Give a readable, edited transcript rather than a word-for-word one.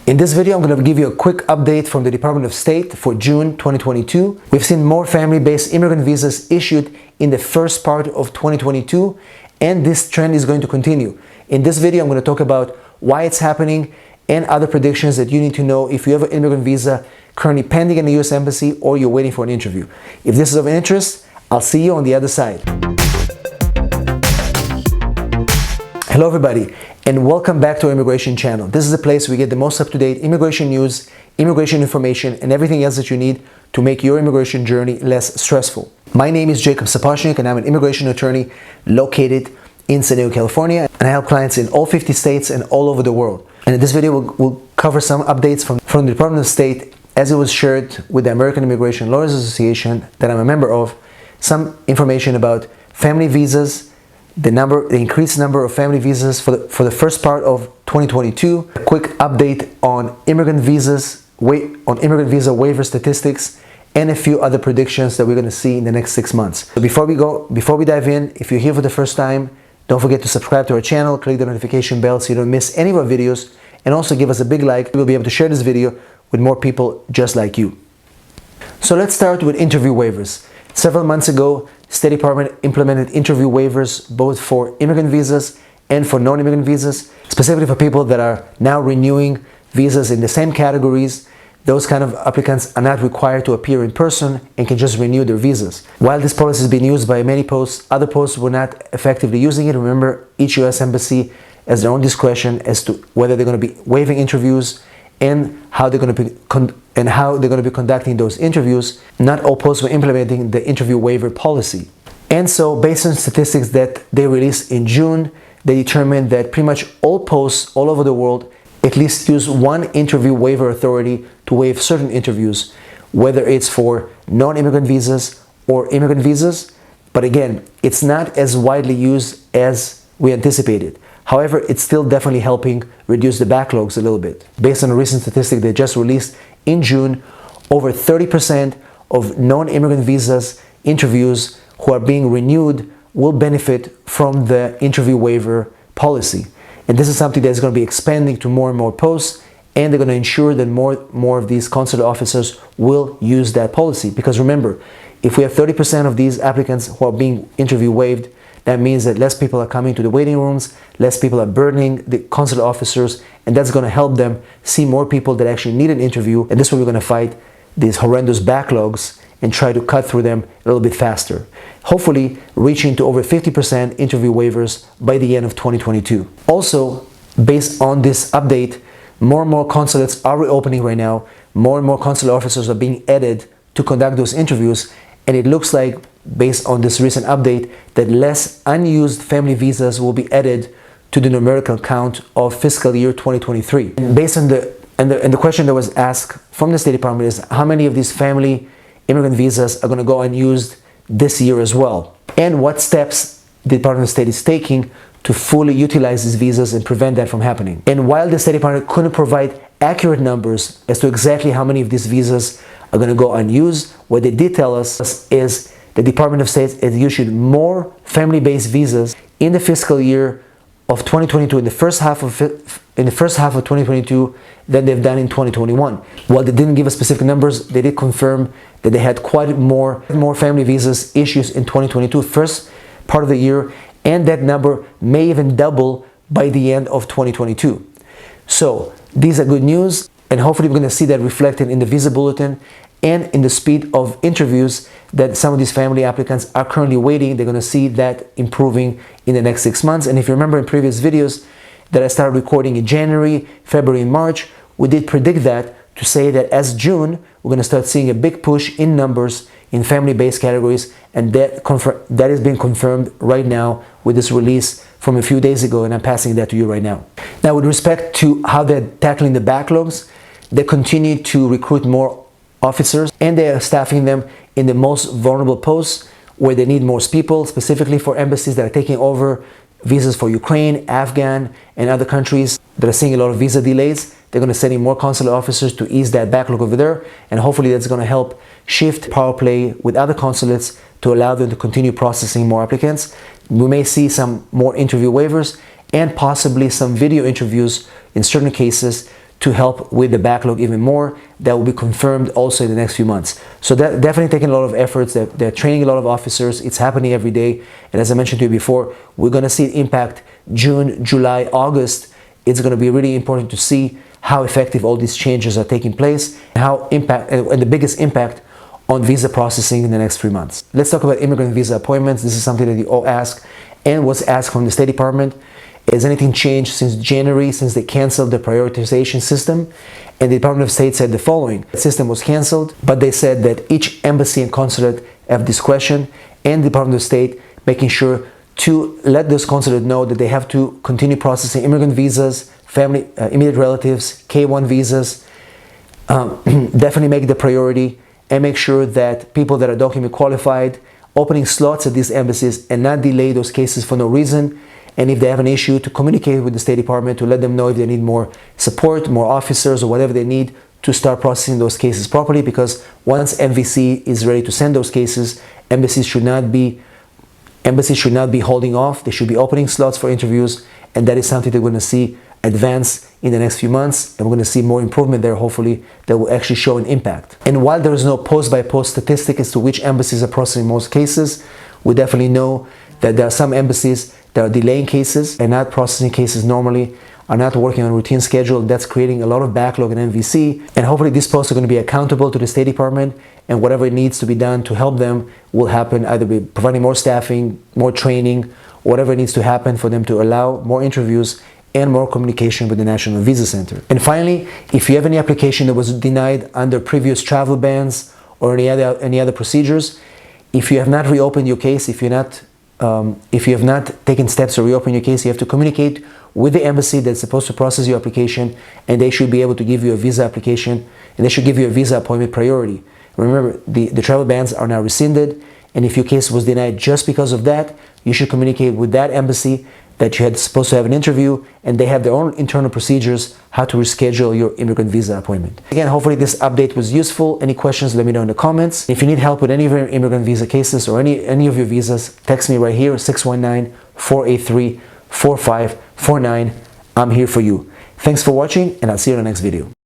In this video, I'm going to give you a quick update from the Department of State for June 2022. We've seen more family-based immigrant visas issued in the first part of 2022, and this trend is going to continue. In this video, I'm going to talk about why it's happening and other predictions that you need to know if you have an immigrant visa currently pending in the U.S. Embassy or you're waiting for an interview. If this is of interest, I'll see you on the other side. Hello everybody, and welcome back to our immigration channel. This is a place we get the most up-to-date immigration news, immigration information, and everything else that you need to make your immigration journey less stressful. My name is Jacob Sapochnick, and I'm an immigration attorney located in San Diego, California, and I help clients in all 50 states and all over the world. And in this video, we'll cover some updates from the Department of State as it was shared with the American Immigration Lawyers Association that I'm a member of, some information about family visas, the increased number of family visas for the first part of 2022, a quick update on immigrant visa waiver statistics, and a few other predictions that we're going to see in the next 6 months. So before we dive in, if you're here for the first time, don't forget to subscribe to our channel, click the notification bell so you don't miss any of our videos, and also give us a big like. We'll be able to share this video with more people just like you. So let's start with interview waivers. Several months ago, State Department implemented interview waivers both for immigrant visas and for non-immigrant visas, specifically for people that are now renewing visas in the same categories. Those kind of applicants are not required to appear in person and can just renew their visas. While this policy is being used by many posts, other posts were not effectively using it. Remember, each U.S. embassy has their own discretion as to whether they're going to be waiving interviews and how they're going to be conducting those interviews. Not all posts were implementing the interview waiver policy. And so, based on statistics that they released in June, they determined that pretty much all posts all over the world at least use one interview waiver authority to waive certain interviews, whether it's for non-immigrant visas or immigrant visas. But again, it's not as widely used as we anticipated. However, it's still definitely helping reduce the backlogs a little bit. Based on a recent statistic they just released in June, over 30% of non-immigrant visas interviews who are being renewed will benefit from the interview waiver policy. And this is something that is going to be expanding to more and more posts, and they're going to ensure that more of these consular officers will use that policy. Because remember, if we have 30% of these applicants who are being interview waived, that means that less people are coming to the waiting rooms, less people are burdening the consular officers, and that's going to help them see more people that actually need an interview. And this way we're going to fight these horrendous backlogs and try to cut through them a little bit faster. Hopefully reaching to over 50% interview waivers by the end of 2022. Also, based on this update, more and more consulates are reopening right now. More and more consular officers are being added to conduct those interviews, and it looks like, based on this recent update, that less unused family visas will be added to the numerical count of fiscal year 2023. And based on the question that was asked from the State Department is how many of these family immigrant visas are going to go unused this year as well, and what steps the Department of State is taking to fully utilize these visas and prevent that from happening. And while the State Department couldn't provide accurate numbers as to exactly how many of these visas are going to go unused, what they did tell us is the Department of State has issued more family-based visas in the fiscal year of 2022, in the first half of 2022, than they've done in 2021. While they didn't give us specific numbers, they did confirm that they had quite more family visas issued in 2022, first part of the year, and that number may even double by the end of 2022. So these are good news, and hopefully we're going to see that reflected in the visa bulletin and in the speed of interviews that some of these family applicants are currently waiting. They're going to see that improving in the next 6 months. And if you remember in previous videos that I started recording in January, February, and March, we did predict that to say that as June, we're going to start seeing a big push in numbers in family-based categories, and that is being confirmed right now with this release from a few days ago, and I'm passing that to you right now. Now, with respect to how they're tackling the backlogs, they continue to recruit more officers, and they are staffing them in the most vulnerable posts where they need most people, specifically for embassies that are taking over visas for Ukraine, Afghan, and other countries that are seeing a lot of visa delays. They're going to send in more consular officers to ease that backlog over there, and hopefully that's going to help shift power play with other consulates to allow them to continue processing more applicants. We may see some more interview waivers and possibly some video interviews in certain cases to help with the backlog even more. That will be confirmed also in the next few months. So that definitely taking a lot of efforts. They're training a lot of officers. It's happening every day. And as I mentioned to you before, we're going to see impact June, July, August. It's going to be really important to see how effective all these changes are taking place and the biggest impact on visa processing in the next 3 months. Let's talk about immigrant visa appointments. This is something that you all ask and was asked from the State Department. Has anything changed since January, since they canceled the prioritization system? And the Department of State said the following: the system was canceled, but they said that each embassy and consulate have discretion, and the Department of State making sure to let those consulate know that they have to continue processing immigrant visas, family, immediate relatives, K-1 visas. Definitely make the priority and make sure that people that are document qualified, opening slots at these embassies and not delay those cases for no reason. And if they have an issue, to communicate with the State Department to let them know if they need more support, more officers, or whatever they need to start processing those cases properly. Because once MVC is ready to send those cases, embassies should not be holding off. They should be opening slots for interviews, and that is something that we're going to see advance in the next few months, and we're going to see more improvement there, hopefully, that will actually show an impact. And while there is no post-by-post statistic as to which embassies are processing most cases, we definitely know that there are some embassies that are delaying cases and not processing cases normally, are not working on a routine schedule. That's creating a lot of backlog in MVC, and hopefully these posts are going to be accountable to the State Department, and whatever needs to be done to help them will happen, either by providing more staffing, more training, whatever needs to happen for them to allow more interviews and more communication with the National Visa Center. And finally, if you have any application that was denied under previous travel bans or any other procedures, if you have not reopened your case, if you have not taken steps to reopen your case, you have to communicate with the embassy that's supposed to process your application, and they should be able to give you a visa application, and they should give you a visa appointment priority. Remember, the travel bans are now rescinded, and if your case was denied just because of that, you should communicate with that embassy that you had supposed to have an interview, and they have their own internal procedures how to reschedule your immigrant visa appointment. Again, hopefully this update was useful. Any questions, let me know in the comments. If you need help with any of your immigrant visa cases or any of your visas, text me right here, 619-483-4549. I'm here for you. Thanks for watching, and I'll see you in the next video.